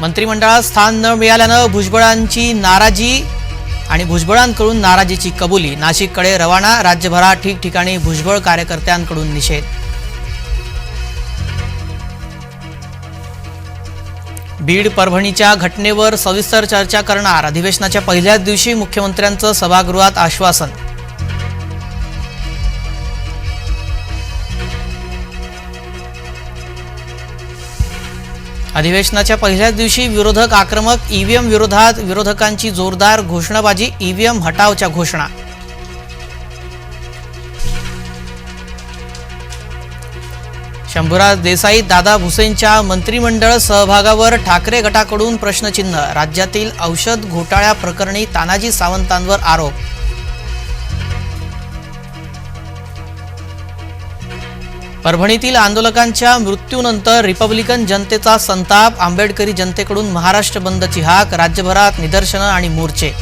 मंत्रिमंडळात स्थान न मिळाल्यानं भुजबळांची नाराजी आणि भुजबळांकडून नाराजीची कबुली। नाशिककडे रवाना, राज्यभरात ठिकठिकाणी भुजबळ कार्यकर्त्यांकडून निषेध। बीड परभणीच्या घटनेवर सविस्तर चर्चा करणार, अधिवेशनाच्या पहिल्याच दिवशी मुख्यमंत्र्यांचं सभागृहात आश्वासन। अधिवेशनाच्या पहिल्याच दिवशी विरोधक आक्रमक, ईव्हीएम विरोधात विरोधकांची जोरदार घोषणाबाजी, ईव्हीएम हटावच्या घोषणा। शंभूराज देसाई, दादा भुसेंच्या मंत्रिमंडळ सहभागावर ठाकरे गटाकडून प्रश्नचिन्ह, राज्यातील औषध घोटाळ्या प्रकरणी तानाजी सावंतांवर आरोप। परभणीतील आंदोलकांच्या मृत्यूनंतर रिपब्लिकन जनतेचा संताप, आंबेडकरी जनतेकडून महाराष्ट्र बंदची हाक, राज्यभरात निदर्शनं आणि मोर्चे।